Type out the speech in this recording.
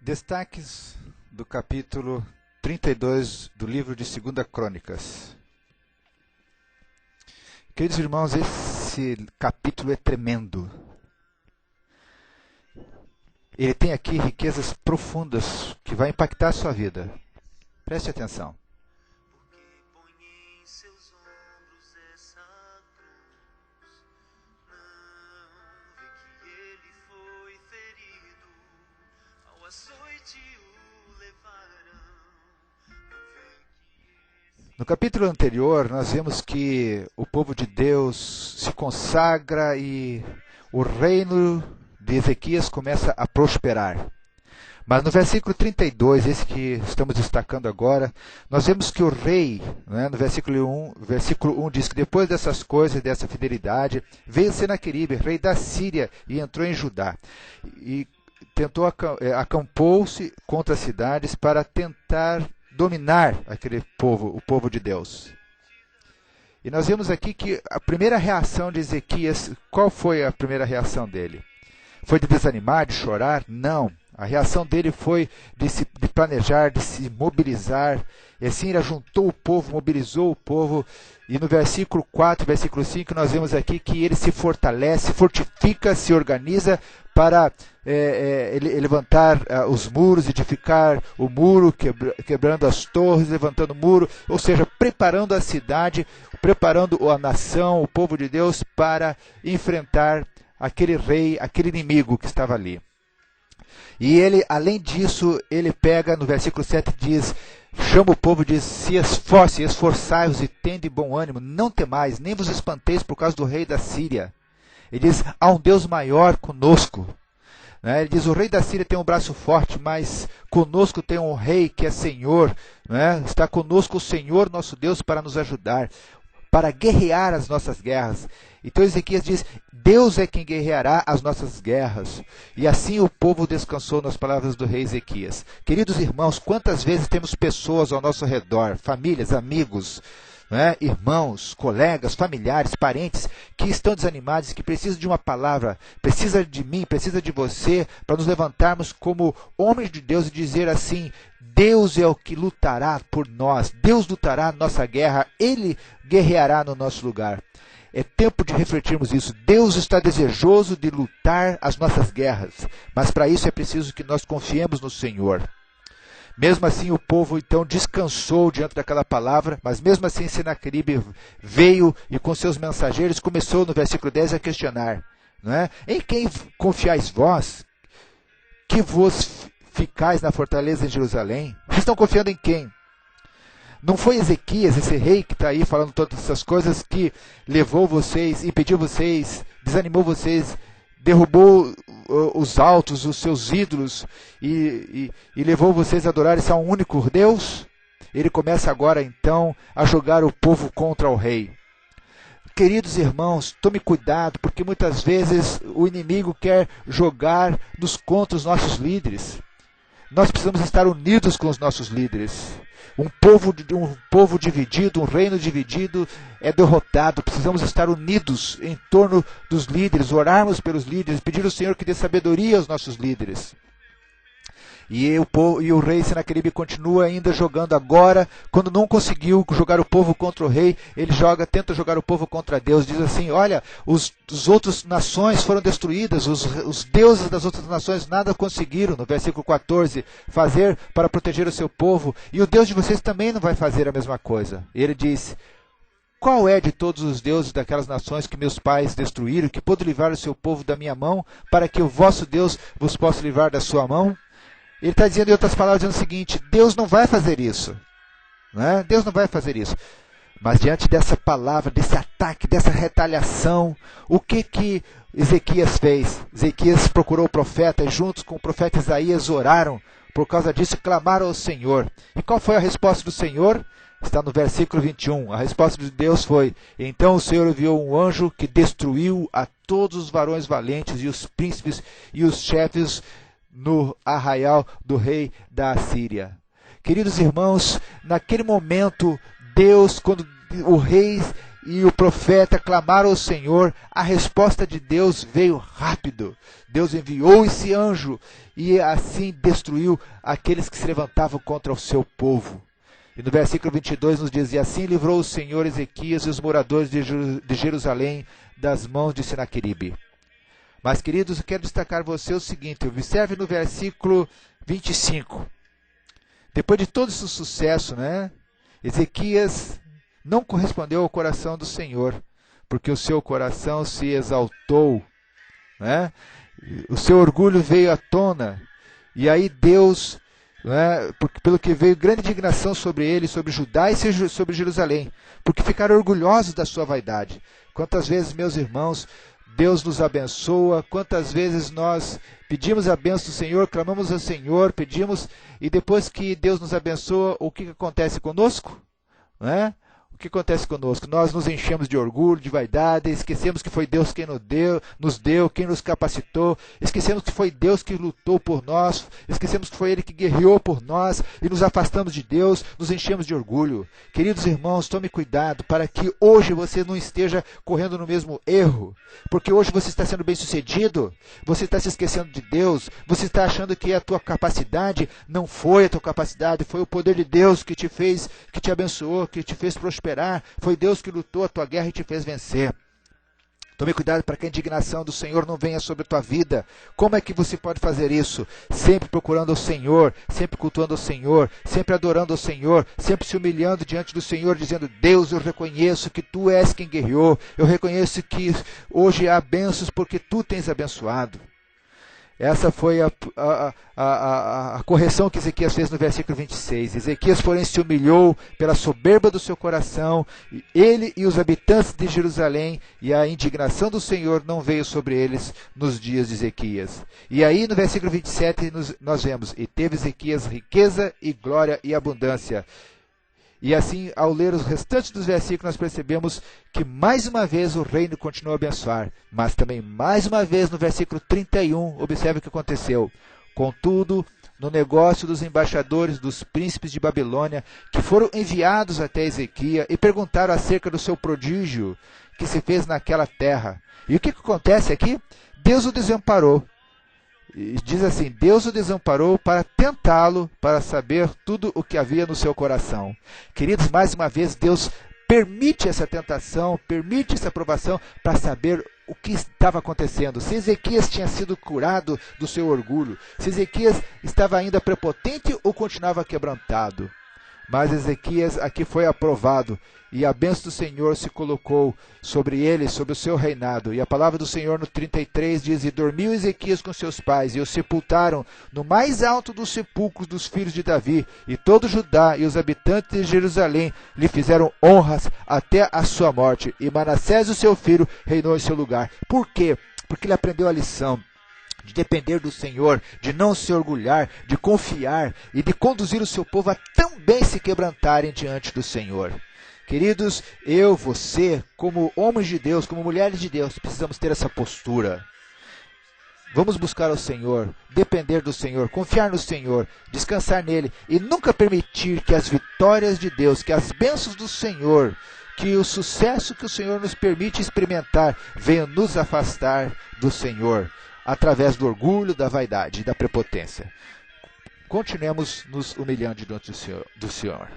Destaques do capítulo 32 do livro de 2 Crônicas. Queridos irmãos, esse capítulo é tremendo. Ele tem aqui riquezas profundas que vai impactar a sua vida. Preste atenção. No capítulo anterior, nós vemos que o povo de Deus se consagra e o reino de Ezequias começa a prosperar. Mas no versículo 32, esse que estamos destacando agora, nós vemos que o rei, no versículo 1 diz que depois dessas coisas, dessa fidelidade, veio Senaqueribe, rei da Síria, e entrou em Judá. E acampou-se contra as cidades para tentar dominar aquele povo, o povo de Deus. E nós vemos aqui que a primeira reação de Ezequias, qual foi a primeira reação dele? Foi de desanimar, de chorar? Não. A reação dele foi de planejar, de se mobilizar. E assim ele ajuntou o povo, mobilizou o povo. E no versículo 4, versículo 5, nós vemos aqui que ele se fortalece, fortifica, se organiza para levantar os muros, edificar o muro, quebrando as torres, levantando o muro, ou seja, preparando a cidade, preparando a nação, o povo de Deus para enfrentar aquele rei, aquele inimigo que estava ali. E ele, além disso, ele pega, no versículo 7 diz, chama o povo e diz, se esforce, esforçai-vos e tende bom ânimo, não temais, nem vos espanteis por causa do rei da Síria. Ele diz, há um Deus maior conosco. Ele diz, o rei da Síria tem um braço forte, mas conosco tem um rei que é Senhor. Está conosco o Senhor nosso Deus para nos ajudar, para guerrear as nossas guerras. Então Ezequias diz, Deus é quem guerreará as nossas guerras. E assim o povo descansou nas palavras do rei Ezequias. Queridos irmãos, quantas vezes temos pessoas ao nosso redor, famílias, amigos, irmãos, colegas, familiares, parentes, que estão desanimados, que precisam de uma palavra, precisa de mim, precisa de você, para nos levantarmos como homens de Deus e dizer assim, Deus é o que lutará por nós, Deus lutará a nossa guerra, Ele guerreará no nosso lugar. É tempo de refletirmos isso. Deus está desejoso de lutar as nossas guerras, mas para isso é preciso que nós confiemos no Senhor. Mesmo assim o povo então descansou diante daquela palavra, mas mesmo assim Senaqueribe veio e com seus mensageiros começou no versículo 10 a questionar. Em quem confiais vós, que vos ficais na fortaleza de Jerusalém? Vocês estão confiando em quem? Não foi Ezequias, esse rei que está aí falando todas essas coisas, que levou vocês, impediu vocês, desanimou vocês, derrubou os altos, os seus ídolos e levou vocês a adorar esse único Deus? Ele começa agora então a jogar o povo contra o rei. Queridos irmãos, tome cuidado, porque muitas vezes o inimigo quer jogar-nos contra os nossos líderes. Nós precisamos estar unidos com os nossos líderes. Um povo dividido, um reino dividido é derrotado. Precisamos estar unidos em torno dos líderes, orarmos pelos líderes, pedir ao Senhor que dê sabedoria aos nossos líderes. E o rei Senaqueribe continua ainda jogando agora, quando não conseguiu jogar o povo contra o rei, ele tenta jogar o povo contra Deus, diz assim, olha, as outras nações foram destruídas, os deuses das outras nações nada conseguiram, no versículo 14, fazer para proteger o seu povo, e o Deus de vocês também não vai fazer a mesma coisa. E ele diz, qual é de todos os deuses daquelas nações que meus pais destruíram, que pôde livrar o seu povo da minha mão, para que o vosso Deus vos possa livrar da sua mão? Ele está dizendo, em outras palavras, dizendo o seguinte, Deus não vai fazer isso. Deus não vai fazer isso. Mas diante dessa palavra, desse ataque, dessa retaliação, o que Ezequias fez? Ezequias procurou o profeta e juntos com o profeta Isaías oraram. Por causa disso, clamaram ao Senhor. E qual foi a resposta do Senhor? Está no versículo 21. A resposta de Deus foi, então o Senhor enviou um anjo que destruiu a todos os varões valentes e os príncipes e os chefes no arraial do rei da Assíria. Queridos irmãos, naquele momento, Deus, quando o rei e o profeta clamaram ao Senhor, a resposta de Deus veio rápido. Deus enviou esse anjo e assim destruiu aqueles que se levantavam contra o seu povo. E no versículo 22 nos diz: e assim livrou o Senhor Ezequias e os moradores de Jerusalém das mãos de Senaqueribe. Mas, queridos, eu quero destacar você o seguinte: observe no versículo 25. Depois de todo esse sucesso, Ezequias não correspondeu ao coração do Senhor, porque o seu coração se exaltou, o seu orgulho veio à tona, e aí Deus, pelo que veio grande indignação sobre ele, sobre Judá e sobre Jerusalém, porque ficaram orgulhosos da sua vaidade. Quantas vezes, meus irmãos, Deus nos abençoa, quantas vezes nós pedimos a bênção do Senhor, clamamos ao Senhor, pedimos, e depois que Deus nos abençoa, o que acontece conosco? O que acontece conosco? Nós nos enchemos de orgulho, de vaidade, esquecemos que foi Deus quem nos deu, quem nos capacitou, esquecemos que foi Deus que lutou por nós, esquecemos que foi Ele que guerreou por nós, e nos afastamos de Deus, nos enchemos de orgulho. Queridos irmãos, tome cuidado para que hoje você não esteja correndo no mesmo erro, porque hoje você está sendo bem sucedido, você está se esquecendo de Deus, você está achando que a tua capacidade não foi a tua capacidade, foi o poder de Deus que te fez, que te abençoou, que te fez prosperar. Foi Deus que lutou a tua guerra e te fez vencer. Tome cuidado para que a indignação do Senhor não venha sobre a tua vida. Como é que você pode fazer isso? Sempre procurando o Senhor, sempre cultuando o Senhor, sempre adorando o Senhor, sempre se humilhando diante do Senhor, dizendo: Deus, eu reconheço que Tu és quem guerreou, eu reconheço que hoje há bênçãos porque Tu tens abençoado. Essa foi a correção que Ezequias fez no versículo 26. Ezequias, porém, se humilhou pela soberba do seu coração, ele e os habitantes de Jerusalém, e a indignação do Senhor não veio sobre eles nos dias de Ezequias. E aí, no versículo 27, nós vemos: e teve Ezequias riqueza e glória e abundância. E assim, ao ler os restantes dos versículos, nós percebemos que mais uma vez o reino continuou a abençoar. Mas também mais uma vez no versículo 31, observe o que aconteceu. Contudo, no negócio dos embaixadores dos príncipes de Babilônia, que foram enviados até Ezequias e perguntaram acerca do seu prodígio que se fez naquela terra. E o que acontece aqui? Deus o desamparou. E diz assim: Deus o desamparou para tentá-lo, para saber tudo o que havia no seu coração. Queridos, mais uma vez, Deus permite essa tentação, permite essa provação para saber o que estava acontecendo. Se Ezequias tinha sido curado do seu orgulho, se Ezequias estava ainda prepotente ou continuava quebrantado. Mas Ezequias aqui foi aprovado, e a bênção do Senhor se colocou sobre ele, sobre o seu reinado. E a palavra do Senhor no 33 diz: e dormiu Ezequias com seus pais, e o sepultaram no mais alto dos sepulcros dos filhos de Davi, e todo Judá e os habitantes de Jerusalém lhe fizeram honras até a sua morte. E Manassés, o seu filho, reinou em seu lugar. Por quê? Porque ele aprendeu a lição de depender do Senhor, de não se orgulhar, de confiar e de conduzir o seu povo a também se quebrantarem diante do Senhor. Queridos, eu, você, como homens de Deus, como mulheres de Deus, precisamos ter essa postura. Vamos buscar o Senhor, depender do Senhor, confiar no Senhor, descansar nele e nunca permitir que as vitórias de Deus, que as bênçãos do Senhor, que o sucesso que o Senhor nos permite experimentar venham nos afastar do Senhor, através do orgulho, da vaidade e da prepotência. Continuemos nos humilhando diante do Senhor.